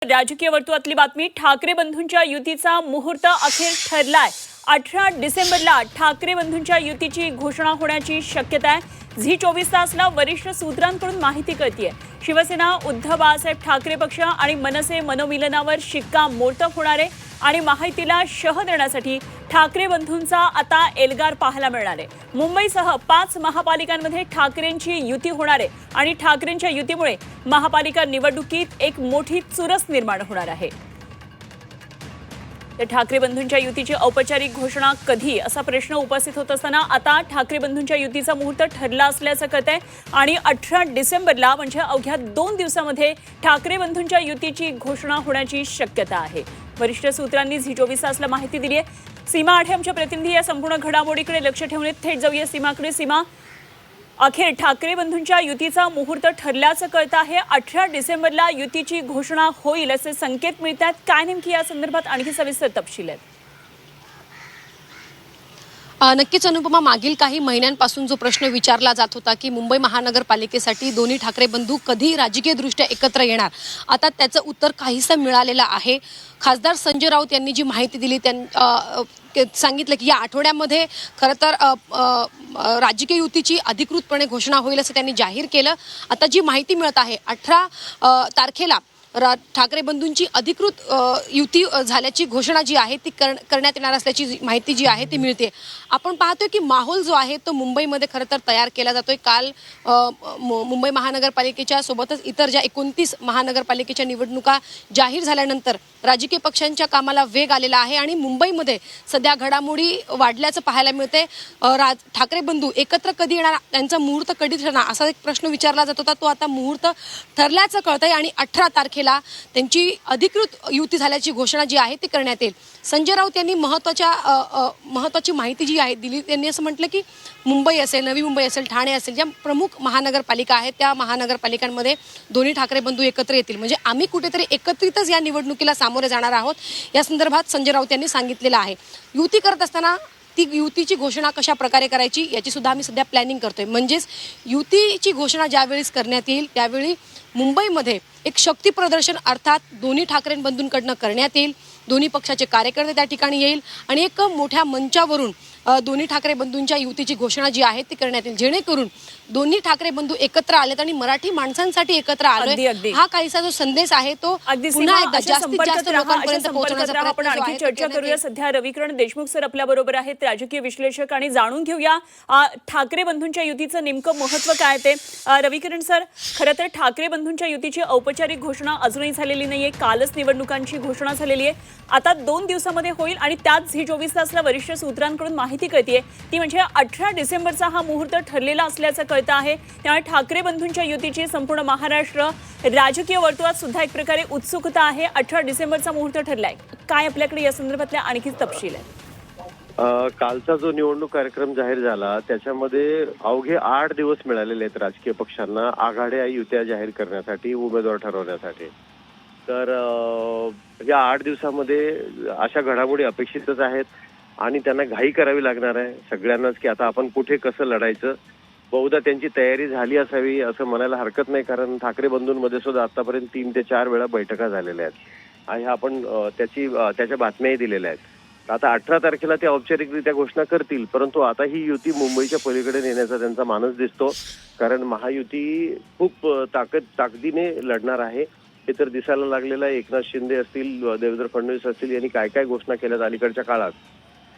राजकीय वर्तुळातली बातमी ठाकरे बंधूंच्या युतीचा मुहूर्त अखेर ठरलाय। 18 डिसेंबरला ठाकरे बंधूंच्या युतीची घोषणा होण्याची शक्यता आहे। झी 24 तासला वरिष्ठ सूत्रांकडून माहिती कळतीये। शिवसेना उद्धव बाळासाहेब ठाकरे पक्ष आणि मनसे मनोमिलनावर शिक्कामोर्तब होणार आहे आणि महायुतीला शह देण्यासाठी ठाकरे बंधूंचा आता एल्गार पाहायला मिळणार आहे। मुंबईसह 5 महापालिकांमध्ये ठाकरेंची युती होणार आहे आणि ठाकरेंच्या युतीमुळे महापालिका निवडणुकीत एक मोठी चुरस निर्माण होणार आहे। तर ठाकरे बंधूंच्या युतीची औपचारिक घोषणा कधी असा प्रश्न उपस्थित होत असताना आता ठाकरे बंधूंच्या युतीचा मुहूर्त ठरला असल्याचं कळतंय आणि 18 डिसेंबरला म्हणजे अवघ्या 2 दिवसांमध्ये ठाकरे बंधूंच्या युतीची घोषणा होण्याची शक्यता आहे। वरिष्ठ सूत्रांनी झी 24 तासला माहिती दिली आहे। सीमा आठे आमच्या प्रतिनिधी या संपूर्ण घडामोडीकडे लक्ष ठेवून थेट जाऊया सीमाकडे। सीमा, अखेर ठाकरे बंधूंच्या युतीचा मुहूर्त ठरल्याचं कळतं आहे। 18 डिसेंबरला युतीची घोषणा होईल असे संकेत मिळतात। काय नेमकी या संदर्भात आणखी सविस्तर तपशील आहेत? नक्कीच अनुपमा, मागील काही महिन्यांपासून जो प्रश्न विचारला जात होता की मुंबई महानगरपालिकेसाठी दोन्ही ठाकरे बंधू कधी राजकीयदृष्ट्या एकत्र येणार, आता त्याचं उत्तर काहीसं मिळालेलं आहे। खासदार संजय राऊत यांनी जी माहिती दिली सांगितलं की या आठवड्यामध्ये खरं तर राजकीय युतीची अधिकृतपणे घोषणा होईल असं त्यांनी जाहीर केलं। आता जी माहिती मिळत आहे 18 तारखेला ठाकरे बंधूंची अधिकृत युती झाल्याची घोषणा जी आहे ती करण्यात येणार असल्याची माहिती जी आहे ती मिळते। आपण पाहतोय की माहोल जो आहे तो मुंबईमध्ये खरं तर तयार केला जातोय। काल मुंबई महानगरपालिकेच्या सोबतच इतर ज्या 29 महानगरपालिकेच्या निवडणुका जाहीर झाल्यानंतर राजकीय पक्षांच्या कामाला वेग आलेला आहे आणि मुंबईमध्ये सध्या घडामोडी वाढल्याचं पाहायला मिळते। ठाकरे बंधू एकत्र कधी येणार, त्यांचा मुहूर्त कधी ठरणार असा एक प्रश्न विचारला जात होता, तो आता मुहूर्त ठरल्याचं कळतंय आणि 18 तारखेला त्यांची अधिकृत युती झाल्याची घोषणा जी आहे ती करण्यात येईल। संजय राऊत यांनी महत्त्वाची माहिती जी आहे दिली। त्यांनी असं म्हटलं की मुंबई असेल, नवी मुंबई असेल, ठाणे असेल, ज्या प्रमुख महानगरपालिका आहेत त्या महानगरपालिकांमध्ये दोन्ही ठाकरे बंधू एकत्र येतील, म्हणजे आम्ही कुठेतरी एकत्रितच या निवडणुकीला सामोरे जाणार आहोत या संदर्भात संजय राऊत यांनी सांगितलेलं आहे। युती करत असताना ती युतीची घोषणा कशा प्रकारे करायची याची सुद्धा आम्ही सध्या प्लॅनिंग करतोय। म्हणजेच युतीची घोषणा ज्यावेळेस करण्यात येईल त्यावेळी मुंबईमध्ये एक शक्ती प्रदर्शन अर्थात दोन्ही ठाकरे बंधूंकडनं करण्यात येईल। दोन्ही पक्षाचे कार्यकर्ते त्या ठिकाणी येईल आणि एक मोठ्या मंचावरून दोन्ही ठाकरे बंधूंच्या युतीची घोषणा जी आहे ती करण्यात येईल, जेणेकरून दोन्ही ठाकरे बंधू एकत्र आलेत आणि मराठी माणसांसाठी एकत्र आलोय हा काहीसा जो संदेश आहे तो पुन्हा एकदा जास्तीत जास्त लोकांपर्यंत पोहोचवण्याचा आपण आणखी चर्चा करूया। सध्या रविकिरण देशमुख सर आपल्या बरोबर आहेत, राजकीय विश्लेषक, आणि जाणून घेऊया ठाकरे बंधूंच्या युतीचं नेमकं महत्त्व काय ते। रविकिरण सर, खरं तर ठाकरे बंधूंच्या युतीची औपचारिक घोषणा अजूनही झालेली नाहीये, कालच निवडणुकांची घोषणा झालेली आहे। आता 2 दिवसामध्ये होईल आणि त्यात झी 24 तासला वरिष्ठ सूत्रांकडून माहिती कळतीये ती म्हणजे 18 डिसेंबरचा हा मुहूर्त ठरलेला असल्याचं कळतं आहे। त्यामुळे ठाकरे बंधूंच्या युतीची संपूर्ण महाराष्ट्र राजकीय वर्तुळात सुद्धा एक प्रकारे उत्सुकता आहे। 18 डिसेंबरचा मुहूर्त ठरलाय, काय आपल्याकडे या संदर्भातल्या आणखी तपशील आहे? कालचा जो निवडणूक कार्यक्रम जाहीर झाला त्याच्यामध्ये अवघे 8 दिवस मिळालेले आहेत राजकीय पक्षांना आघाड्या युत्या जाहीर करण्यासाठी, उमेदवार ठरवण्यासाठी। तर या 8 दिवसामध्ये अशा घडामोडी अपेक्षितच आहेत आणि त्यांना घाई करावी लागणार आहे सगळ्यांनाच की आता आपण कुठे कसं लढायचं। बहुधा त्यांची तयारी झाली असावी असं म्हणायला हरकत नाही, कारण ठाकरे बंधूंमध्ये सुद्धा आतापर्यंत 3 ते 4 वेळा बैठका झालेल्या आहेत आणि आपण त्याच्या बातम्याही दिलेल्या आहेत। आता 18 तारखेला ते औपचारिकरित्या घोषणा करतील, परंतु आता ही युती मुंबईच्या पलीकडे नेण्याचा त्यांचा मानस दिसतो, कारण महायुती खूप ताकदीने लढणार आहे। हे तर दिसायला लागलेलं आहे। एकनाथ शिंदे असतील, देवेंद्र फडणवीस असतील, यांनी काय काय घोषणा केल्यात अलीकडच्या काळात,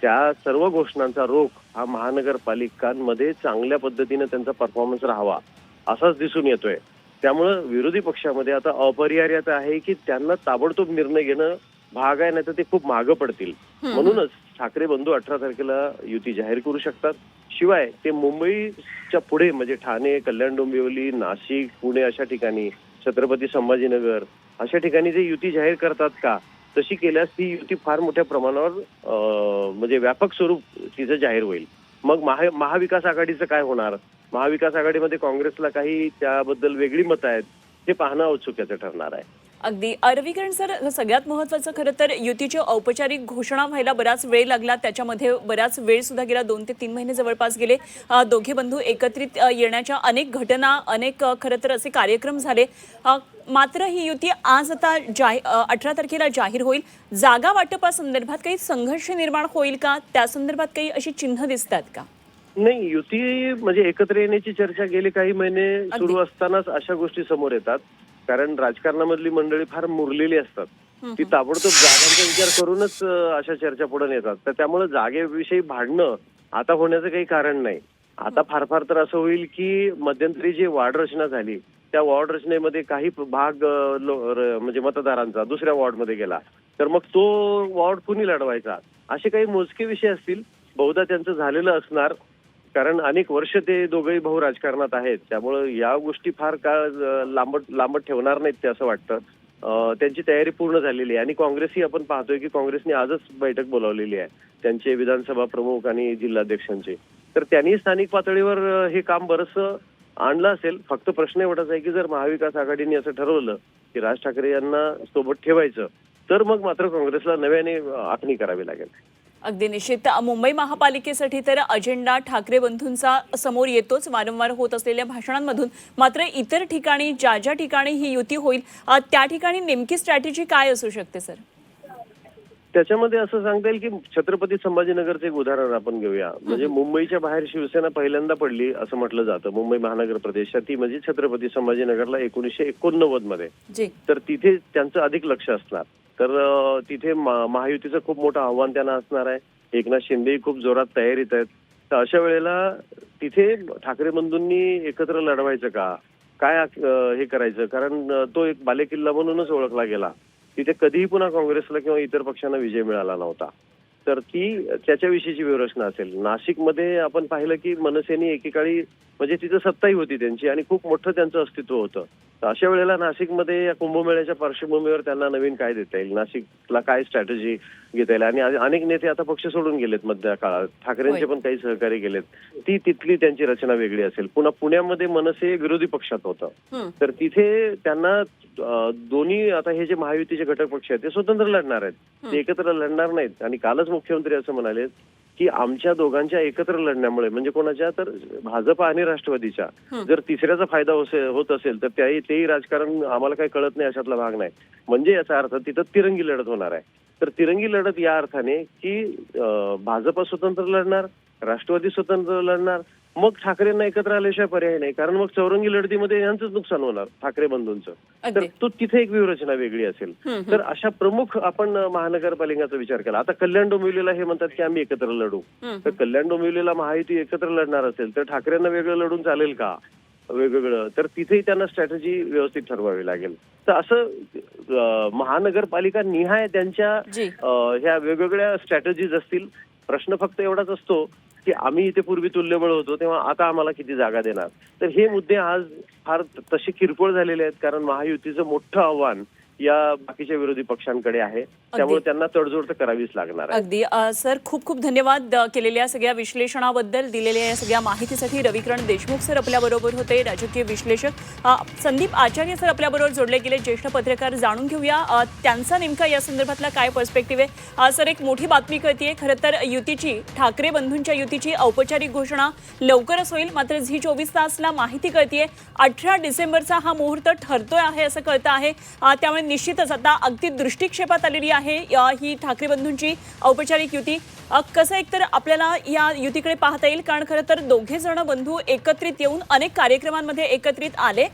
त्या सर्व घोषणांचा रोख हा महानगरपालिकांमध्ये चांगल्या पद्धतीने त्यांचा परफॉर्मन्स राहावा असाच दिसून येतोय। त्यामुळं विरोधी पक्षामध्ये आता अपरिहार्यता आहे की त्यांना ताबडतोब निर्णय घेणं भाग आहे, नाही तर ते खूप मागं पडतील। म्हणूनच ठाकरे बंधू 18 तारखेला युती जाहीर करू शकतात। शिवाय ते मुंबईच्या पुढे म्हणजे ठाणे, कल्याण डोंबिवली, नाशिक, पुणे अशा ठिकाणी, छत्रपती संभाजीनगर अशा ठिकाणी जे युती जाहीर करतात का, तशी केल्यास ती युती फार मोठ्या प्रमाणावर म्हणजे व्यापक स्वरूप तिचं जाहीर होईल। मग महाविकास आघाडीचं काय होणार? महाविकास आघाडीमध्ये काँग्रेसला काही त्याबद्दल वेगळी मतं आहेत, हे पाहणं औत्सुक्याचं ठरणार आहे। अगदी रविकिरण सर, सगळ्यात महत्त्वाचं खरं तर युतीची औपचारिक घोषणा व्हायला बराच वेळ लागला. त्याच्यामध्ये बराच वेळ सुद्धा गेला, 2 ते 3 महिने जवळपास गेले. दोघे बंधू एकत्रित येण्याच्या अनेक घटना, अनेक खरं तर असे कार्यक्रम झाले. मात्र ही युती आज आता 18 तारखेला जाहीर होईल. जागा वाटपासंदर्भात काही संघर्ष निर्माण होईल का? त्या संदर्भात काही अशी चिन्ह दिसतात का? नाही, युती म्हणजे एकत्र येण्याची चर्चा गेले काही महिने सुरू असतानाच अशा गोष्टी समोर येतात. कारण राजकारणामधली मंडळी फार मुरलेली असतात. ती ताबडतोब जागांचा विचार करूनच अशा चर्चा पुढे येतात. तर त्यामुळे जागेविषयी भांडणं आता होण्याचं काही कारण नाही. आता फार फार तर असं होईल की मध्यंतरी जी वॉर्ड रचना झाली त्या वॉर्ड रचनेमध्ये काही भाग म्हणजे मतदारांचा दुसऱ्या वॉर्डमध्ये गेला, तर मग तो वॉर्ड कुणी लढवायचा, असे काही मोजके विषय असतील. बहुधा त्यांचं झालेलं असणार, कारण अनेक वर्ष ते दोघंही भाऊ राजकारणात आहेत. त्यामुळं या गोष्टी फार काळ लांबट ठेवणार नाहीत ते असं वाटतं. त्यांची तयारी पूर्ण झालेली आहे आणि काँग्रेसही आपण पाहतोय की काँग्रेसने आजच बैठक बोलावलेली आहे त्यांचे विधानसभा प्रमुख आणि जिल्हाध्यक्षांचे. तर त्यांनी स्थानिक पातळीवर हे काम बरंचसं आणलं असेल. फक्त प्रश्न एवढाच आहे की जर महाविकास आघाडीने असं ठरवलं की राज ठाकरे यांना सोबत ठेवायचं, तर मग मात्र काँग्रेसला नव्याने आखणी करावी लागेल. अगदी निश्चित. मुंबई महापालिकेसाठी तर अजेंडा ठाकरे बंधूंचा समोर येतोच वारंवार होत असलेल्या भाषणांमधून. मात्र इतर ठिकाणी ज्या ठिकाणी ही युती होईल त्या ठिकाणी नेमकी स्ट्रॅटेजी काय असू शकते सर? त्याच्यामध्ये असं सांगता येईल की छत्रपती संभाजीनगरचं एक उदाहरण आपण घेऊया. म्हणजे मुंबईच्या बाहेर शिवसेना पहिल्यांदा पडली असं म्हटलं जातं. मुंबई महानगर प्रदेशात ती म्हणजे छत्रपती संभाजीनगरला 1989 मध्ये. तर तिथे त्यांचं अधिक लक्ष असणार. तर तिथे महायुतीचं खूप मोठं आव्हान त्यांना असणार आहे. एकनाथ शिंदे खूप जोरात तयारीत आहेत. तर अशा वेळेला तिथे ठाकरे बंधूंनी एकत्र लढवायचं का, काय हे करायचं, कारण तो एक बालेकिल्ला म्हणूनच ओळखला गेला. तिथे कधीही पुन्हा काँग्रेसला किंवा इतर पक्षांना विजय मिळाला नव्हता. तर ती त्याच्याविषयीची व्यूहरचना असेल. नाशिकमध्ये आपण पाहिलं की मनसेने एकेकाळी म्हणजे तिथं सत्ताही होती त्यांची आणि खूप मोठं त्यांचं अस्तित्व होतं. तर अशा वेळेला नाशिकमध्ये या कुंभमेळ्याच्या पार्श्वभूमीवर त्यांना नवीन काय देता येईल, नाशिकला काय स्ट्रॅटेजी घेता येईल. आणि अनेक नेते आता पक्ष सोडून गेलेत मधल्या काळात. ठाकरेंचे पण काही सहकारी गेलेत. ती तिथली त्यांची रचना वेगळी असेल. पुन्हा पुण्यामध्ये मनसे विरोधी पक्षात होतं. तर तिथे त्यांना दोन्ही आता हे जे महायुतीचे घटक पक्ष आहेत ते स्वतंत्र लढणार आहेत, ते एकत्र लढणार नाहीत. आणि कालच मुख्यमंत्री असं म्हणाले की आमच्या दोघांच्या एकत्र लढण्यामुळे म्हणजे कोणाच्या, तर भाजप आणि राष्ट्रवादीच्या, जर तिसऱ्याचा फायदा होत असेल तर तेही राजकारण आम्हाला काही कळत नाही अशातला भाग नाही. म्हणजे याचा अर्थ तिथं तिरंगी लढत होणार आहे. तर तिरंगी लढत या अर्थाने की भाजप स्वतंत्र लढणार, राष्ट्रवादी स्वतंत्र लढणार, मग ठाकरेंना एकत्र आल्याशिवाय पर्याय नाही. कारण मग चौरंगी लढतीमध्ये यांचंच नुकसान होणार ठाकरे बंधूंचं. तर तो तिथे एक व्यूहरचना वेगळी असेल. तर अशा प्रमुख आपण महानगरपालिकांचा विचार केला. आता कल्याण डोंबिवलीला हे म्हणतात की आम्ही एकत्र लढू. तर कल्याण डोंबिवलीला महायुती एकत्र लढणार असेल तर ठाकरेंना वेगळं लढून चालेल का, वेगवेगळं? तर तिथेही त्यांना स्ट्रॅटेजी व्यवस्थित ठरवावी लागेल. तर असं महानगरपालिका निहाय त्यांच्या ह्या वेगवेगळ्या स्ट्रॅटेजीज असतील. प्रश्न फक्त एवढाच असतो की आम्ही इथे पूर्वी तुल्यबळ होतो तेव्हा आता आम्हाला किती जागा देणार. तर हे मुद्दे आज फार तसे किरकोळ झालेले आहेत, कारण महायुतीचं मोठं आव्हान या बाकीच्या विरोधी पक्षांकडे आहे. त्यामुळे त्यांना तडजोड तर करावीच लागणार आहे. अगदी सर, खूप खूप धन्यवाद केलेल्या सगळ्या विश्लेषणाबद्दल, दिलेल्या या सगळ्या माहितीसाठी. रविकिरण देशमुख सर आपल्याबरोबर होते, राजकीय विश्लेषक. संदीप आचार्य सर आपल्याबरोबर जोडले गेले, ज्येष्ठ पत्रकार. जाणून घेऊया त्यांचा नेमका या संदर्भातला काय पर्स्पेक्टिव्ह आहे. सर, एक मोठी बातमी कळतीये. खरं तर युतीची, ठाकरे बंधूंच्या युतीची औपचारिक घोषणा लवकरच होईल. मात्र झी24 तासला माहिती कळतीये 18 डिसेंबरचा हा मुहूर्त ठरतोय आहे असं कळतं आहे. त्यामुळे निश्चितच आता अगदी दृष्टिक्षेपात आलेली आहे ही ठाकरे बंधूंची औपचारिक युती. कसं एकतर आपल्याला या युतीकडे पाहता येईल, कारण खरं तर दोघे जण बंधू एकत्रित येऊन अनेक कार्यक्रमांमध्ये एकत्रित आले.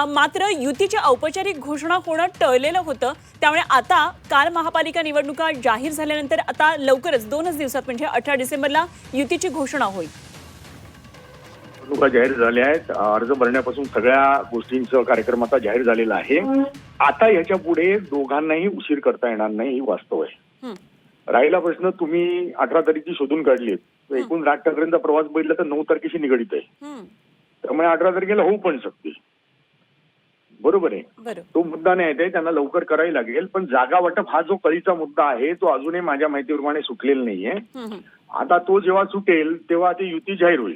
मात्र युतीची औपचारिक घोषणा होणं टळलेलं होतं. त्यामुळे आता काल महापालिका निवडणुका जाहीर झाल्यानंतर आता लवकरच 2च दिवसात म्हणजे 18 डिसेंबरला युतीची घोषणा होईल. निवडणुका जाहीर झाल्या आहेत. अर्ज भरण्यापासून सगळ्या गोष्टींचा कार्यक्रम आता जाहीर झालेला आहे. आता याच्या पुढे दोघांनाही उशीर करता येणार नाही, ही वास्तव आहे. राहिला प्रश्न, तुम्ही 18 तारखेची शोधून काढली, एकूण राज ठाकरेंचा प्रवास बघितला तर 9 तारखेशी निगडीत आहे. त्यामुळे 18 तारखेला होऊ पण शकते. बरोबर आहे, तो मुद्दा नाही आहे, त्यांना लवकर करावी लागेल. पण जागा वाटप हा जो कळीचा मुद्दा आहे तो अजूनही माझ्या माहितीप्रमाणे सुटलेला नाहीये. आता तो जेव्हा सुटेल तेव्हा ती युती जाहीर होईल.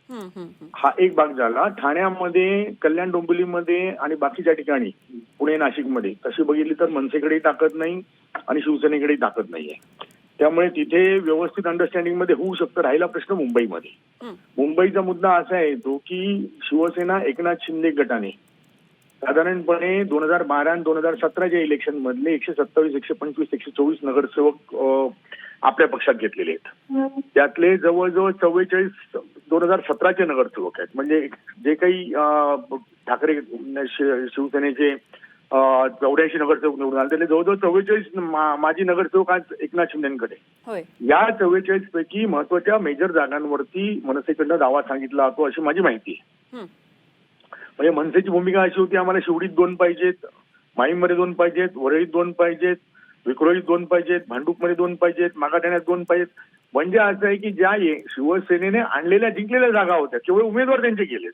हा एक भाग झाला. ठाण्यामध्ये, कल्याण डोंबिवलीमध्ये आणि बाकीच्या ठिकाणी पुणे नाशिकमध्ये तशी बघितली तर मनसेकडेही ताकद नाही आणि शिवसेनेकडेही ताकद नाहीये. त्यामुळे तिथे व्यवस्थित अंडरस्टँडिंग मध्ये होऊ शकतं. राहिला प्रश्न मुंबईमध्ये. मुंबईचा मुद्दा असा येतो की शिवसेना एकनाथ शिंदे गटाने साधारणपणे 2012 आणि 2017च्या इलेक्शन मधले 127, 125, 124 नगरसेवक आपल्या पक्षात घेतलेले आहेत. त्यातले जवळजवळ 44 2017चे नगरसेवक आहेत. म्हणजे जे काही ठाकरे शिवसेनेचे 84 नगरसेवक निवडून आले त्यातले जवळजवळ 44 माजी नगरसेवक आज एकनाथ शिंदेकडे. या 44 पैकी महत्वाच्या मेजर जागांवरती मनसेकडनं दावा सांगितला जातो अशी माझी माहिती आहे. म्हणजे मनसेची भूमिका अशी होती, आम्हाला शिवडीत 2 पाहिजेत, माहीममध्ये 2 पाहिजेत, वरळीत 2 पाहिजेत, विक्रोळीत 2 पाहिजेत, भांडूपमध्ये 2 पाहिजेत, मागाठाण्यात 2 पाहिजेत. म्हणजे असं आहे की ज्या शिवसेनेने आणलेल्या जिंकलेल्या जागा होत्या केवळ उमेदवार त्यांचे केलेत,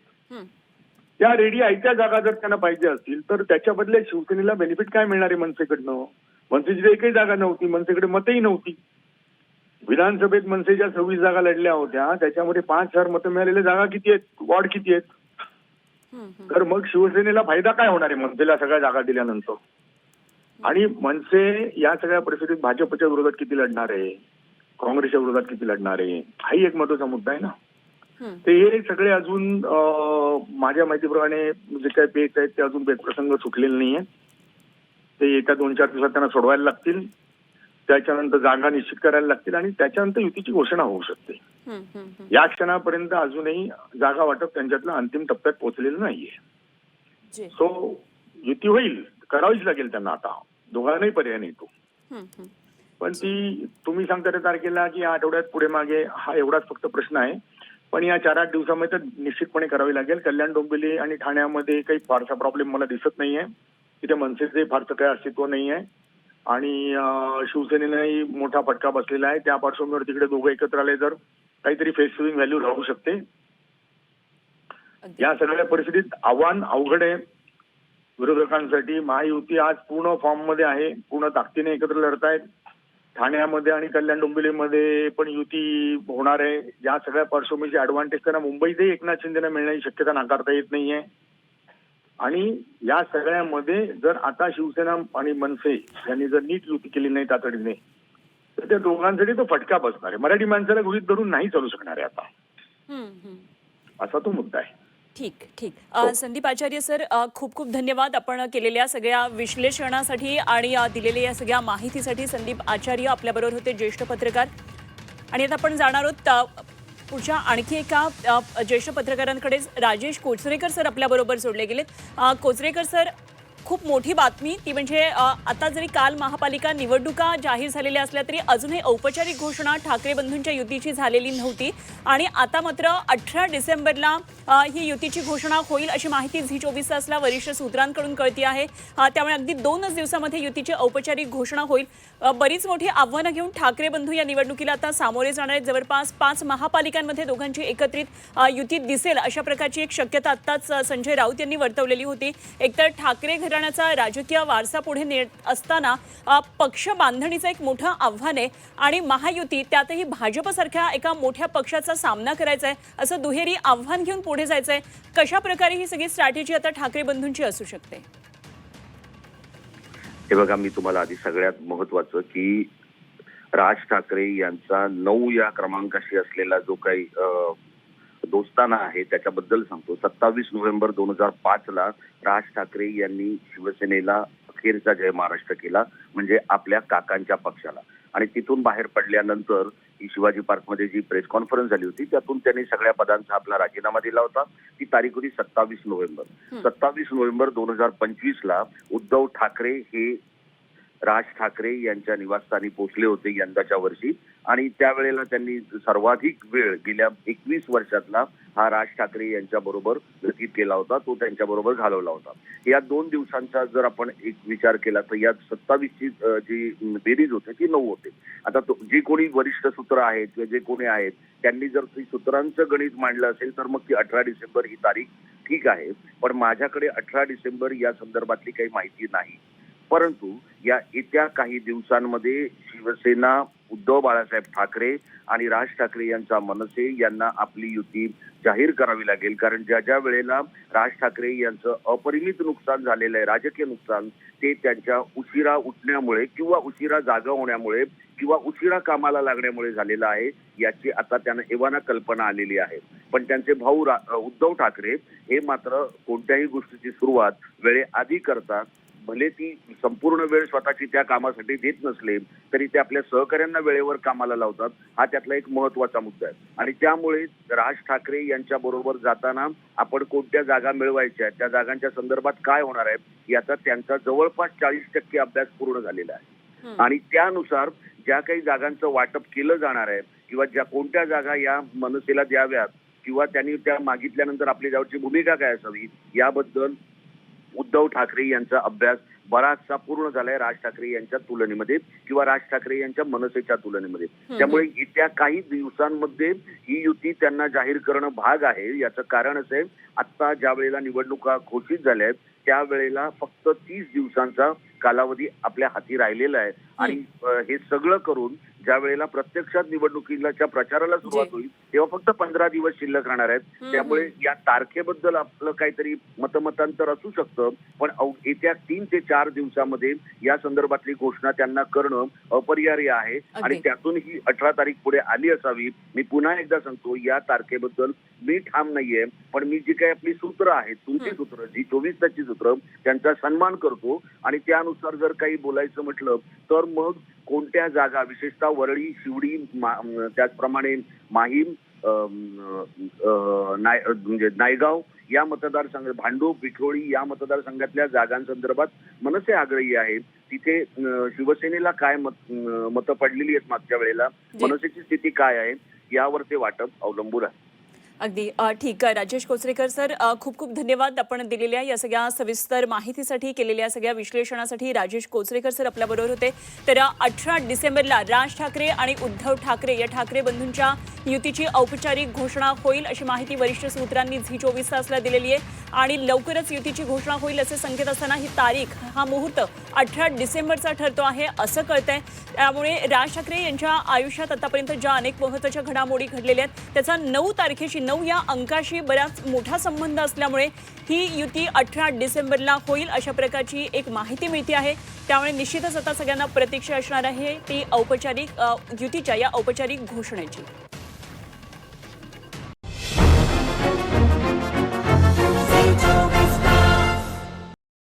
त्या रेडी आयत्या जागा जर त्यांना पाहिजे असतील तर त्याच्या बदले शिवसेनेला बेनिफिट काय मिळणार आहे मनसेकडनं? मनसेची एकही जागा नव्हती, मनसेकडे मतही नव्हती. विधानसभेत मनसेच्या 26 जागा लढल्या होत्या, त्याच्यामध्ये 5,000 मतं मिळालेल्या जागा किती आहेत, वॉर्ड किती आहेत? तर मग शिवसेनेला फायदा काय होणार आहे मनसेला सगळ्या जागा दिल्यानंतर? आणि मनसे या सगळ्या परिस्थितीत भाजपच्या विरोधात किती लढणार आहे, काँग्रेसच्या विरोधात किती लढणार आहे, हाही एक महत्वाचा मुद्दा आहे ना. ते हे सगळे अजून माझ्या माहितीप्रमाणे जे काही पेच आहेत ते अजून प्रसंग सुटलेले नाहीये. ते येत्या 2-4 दिवसात त्यांना सोडवायला लागतील. त्याच्यानंतर जागा निश्चित करायला लागतील आणि त्याच्यानंतर युतीची घोषणा होऊ शकते. या क्षणापर्यंत अजूनही जागा वाटप त्यांच्यातलं अंतिम टप्प्यात पोहोचलेलं नाहीये. सो युती होईल, करावीच लागेल त्यांना. आता दोघांनाही पर्याय नाही तो. पण ती तुम्ही सांगता त्या तारखेला की या आठवड्यात पुढे मागे हा एवढाच फक्त प्रश्न आहे. पण या 4-8 दिवसामध्ये तर निश्चितपणे करावी लागेल. कल्याण डोंबिवली आणि ठाण्यामध्ये काही फारसा प्रॉब्लेम मला दिसत नाहीये. तिथे मनसेचे फारसं काही अस्तित्व नाहीये आणि शिवसेनेलाही मोठा फटका बसलेला आहे. त्या पार्श्वभूमीवर तिकडे दोघं एकत्र आले तर काहीतरी फेस सेव्हिंग व्हॅल्यू राहू शकते. या सगळ्या परिस्थितीत आव्हान अवघड आहे विरोधकांसाठी. महायुती आज पूर्ण फॉर्म मध्ये आहे, पूर्ण ताकदीने एकत्र लढतायत. ठाण्यामध्ये आणि कल्याण डोंबिवलीमध्ये पण युती होणार आहे. या सगळ्या पार्श्वभूमीची ऍडव्हान्टेज त्यांना मुंबईतही एकनाथ शिंदेना मिळण्याची शक्यता नाकारता येत नाहीये. आणि या सगळ्यामध्ये जर आता शिवसेना आणि मनसे यांनी जर नीट युती केली नाही तातडीने तर त्या दोघांसाठी तो फटका बसणार आहे. मराठी माणसाला गृहीत धरून नाही चालू शकणार आहे आता, असा तो मुद्दा आहे. ठीक. संदीप आचार्य सर, खूप खूप धन्यवाद आपण केलेल्या सगळ्या विश्लेषणासाठी आणि दिलेल्या या सगळ्या माहितीसाठी. संदीप आचार्य आपल्याबरोबर होते, ज्येष्ठ पत्रकार. आणि आता आपण जाणार आहोत पुढच्या आणखी एका ज्येष्ठ पत्रकारांकडे. राजेश कोचरेकर सर आपल्याबरोबर जोडले गेलेत. कोचरेकर सर, खूप मोठी बातमी ती म्हणजे आता जरी काल महापालिका निवडणुका जाहीर झालेल्या असल्या तरी अजूनही औपचारिक घोषणा ठाकरे बंधूंच्या युतीची झालेली नव्हती आणि आता मात्र 18 डिसेंबरला ही युतीची घोषणा होईल अशी माहिती झी24 तासला वरिष्ठ सूत्रांकडून कळती आहे. त्यामुळे अगदी 2च दिवसामध्ये युतीची औपचारिक घोषणा होईल. बरीच मोठी आव्हानं घेऊन ठाकरे बंधू या निवडणुकीला आता सामोरे जाणार आहेत. जवळपास 5 महापालिकांमध्ये दोघांची एकत्रित युती दिसेल अशा प्रकारची एक शक्यता आत्ताच संजय राऊत यांनी वर्तवलेली होती. एकतर ठाकरे घराण्याचा राजकीय वारसा पुढे नेत असताना पक्ष बांधणीचं एक मोठं आव्हान आहे आणि महायुती त्यातही भाजपसारख्या एका मोठ्या पक्षाचा सामना करायचा आहे, असं दुहेरी आव्हान घेऊन पुढे जायचंय. कशा प्रकारे ही सगळी स्ट्रॅटेजी आता ठाकरे बंधूंची असू शकते? हे बघा, मी तुम्हाला आधी सगळ्यात महत्वाचं की राज ठाकरे यांचा 9 या क्रमांकाशी असलेला जो काही दोस्ताना आहे त्याच्याबद्दल सांगतो. 27 नोव्हेंबर 2005ला राज ठाकरे यांनी शिवसेनेला अखेरचा जय महाराष्ट्र केला, म्हणजे आपल्या काकांच्या पक्षाला. आणि तिथून बाहेर पडल्यानंतर ही शिवाजी पार्कमध्ये जी प्रेस कॉन्फरन्स झाली होती त्यातून त्यांनी सगळ्या पदांचा आपला राजीनामा दिला होता. ती तारीख होती 27 नोव्हेंबर. 27 नोव्हेंबर 2025ला उद्धव ठाकरे हे राज ठाकरे यांच्या निवासस्थानी पोहोचले होते यंदाच्या वर्षी आणि त्यावेळेला त्यांनी सर्वाधिक वेळ गेल्या 21 वर्षातला हा राज ठाकरे यांच्या बरोबर व्यतीत केला होता, तो त्यांच्या बरोबर घालवला होता. या 2 दिवसांचा जर आपण एक विचार केला तर या 27ची जी बेरीज होते ती 9 होते. आता जे कोणी वरिष्ठ सूत्र आहेत किंवा जे कोणी आहेत त्यांनी जर ती सूत्रांचं गणित मांडलं असेल तर मग ती 18 डिसेंबर ही तारीख ठीक आहे. पण माझ्याकडे 18 डिसेंबर या संदर्भातली काही माहिती नाही. परंतु या येत्या काही दिवसांमध्ये शिवसेना उद्धव बाळासाहेब ठाकरे आणि राज ठाकरे यांचा मनसे यांना आपली युती जाहीर करावी लागेल. कारण ज्या ज्या वेळेला राज ठाकरे यांचं अपरिमित नुकसान झालेलं आहे, राजकीय नुकसान, ते त्यांच्या उशिरा उठण्यामुळे किंवा उशिरा जागा होण्यामुळे किंवा उशिरा कामाला लागण्यामुळे झालेलं आहे, याची आता त्यांना एव्हाना कल्पना आलेली आहे. पण त्यांचे भाऊ उद्धव ठाकरे हे मात्र कोणत्याही गोष्टीची सुरुवात वेळेआधी करतात. भले ती संपूर्ण वेळ स्वतःची त्या कामासाठी देत नसले तरी ते आपल्या सहकाऱ्यांना वेळेवर कामाला लावतात. हा त्यातला एक महत्वाचा मुद्दा आहे. आणि त्यामुळे राज ठाकरे यांच्या बरोबर जाताना आपण कोणत्या जागा मिळवायच्या, त्या जागांच्या संदर्भात काय होणार आहे याचा त्यांचा जवळपास 40% अभ्यास पूर्ण झालेला आहे. आणि त्यानुसार ज्या काही जागांचं वाटप केलं जाणार आहे किंवा ज्या कोणत्या जागा या मनसेला द्याव्यात किंवा त्यांनी त्या मागितल्यानंतर आपली जवळची भूमिका काय असावी याबद्दल उद्धव ठाकरे यांचा अभ्यास बराचसा पूर्ण झालाय राज ठाकरे यांच्या तुलनेमध्ये किंवा राज ठाकरे यांच्या मनसेच्या तुलनेमध्ये. त्यामुळे येत्या काही दिवसांमध्ये ही युती त्यांना जाहीर करणं भाग आहे. याचं कारण असं आहे, आता ज्या वेळेला निवडणुका घोषित झाल्या आहेत त्यावेळेला फक्त 30 दिवसांचा कालावधी आपल्या हाती राहिलेला आहे. आणि हे सगळं करून ज्या वेळेला प्रत्यक्षात निवडणुकीच्या प्रचाराला सुरुवात होईल तेव्हा फक्त 15 दिवस शिल्लक राहणार आहेत. त्यामुळे या तारखेबद्दल आपलं काहीतरी मतमतांतर असू शकतं, पण येत्या 3 ते 4 दिवसामध्ये या संदर्भातली घोषणा त्यांना करणं अपरिहार्य आहे. आणि त्यातून ही 18 तारीख पुढे आली असावी. मी पुन्हा एकदा सांगतो, या तारखेबद्दल मी ठाम नाहीये, पण मी जी काही आपली सूत्र आहेत, तुमची सूत्र जी 24 तासची सूत्र, त्यांचा सन्मान करतो. आणि त्यानुसार जर काही बोलायचं म्हटलं तर मग कोणत्या जागा, विशेषतः वरळी, शिवडी, त्याचप्रमाणे माहीम, म्हणजे नायगाव या मतदारसंघ, भांडूप, विठोळी या मतदारसंघातल्या जागांसंदर्भात मनसे आग्रही आहे. तिथे शिवसेनेला काय मतं पडलेली आहेत मागच्या वेळेला, मनसेची स्थिती काय आहे यावर ते वाटप अवलंबून आहे. अगदी ठीक आहे. राजेश कोचरेकर सर, खूप खूप धन्यवाद आपण दिलेल्या या सगळ्या सविस्तर माहितीसाठी, केलेल्या सगळ्या विश्लेषणासाठी. राजेश कोचरेकर सर आपल्याबरोबर होते. तर 18 डिसेंबरला राज ठाकरे आणि उद्धव ठाकरे या ठाकरे बंधूंच्या युतीची औपचारिक घोषणा होईल अशी माहिती वरिष्ठ सूत्रांनी झी 24 तासला दिलेली आहे. आणि लवकरच युतीची घोषणा होईल असे संकेत असताना ही तारीख, हा मुहूर्त 18 डिसेंबरचा ठरतो आहे असं कळतंय. त्यामुळे राज ठाकरे यांच्या आयुष्यात आतापर्यंत ज्या अनेक महत्त्वाच्या घडामोडी घडलेल्या आहेत त्याचा 9 तारखेशी, 9 या अंकाशी बराच मोठा संबंध असल्यामुळे ही युती 18 डिसेंबरला होईल अशा प्रकारची एक माहिती मिळते आहे. त्यामुळे निश्चितच आता सगळ्यांना प्रतीक्षा असणार आहे ती औपचारिक युतीच्या या औपचारिक घोषणेची.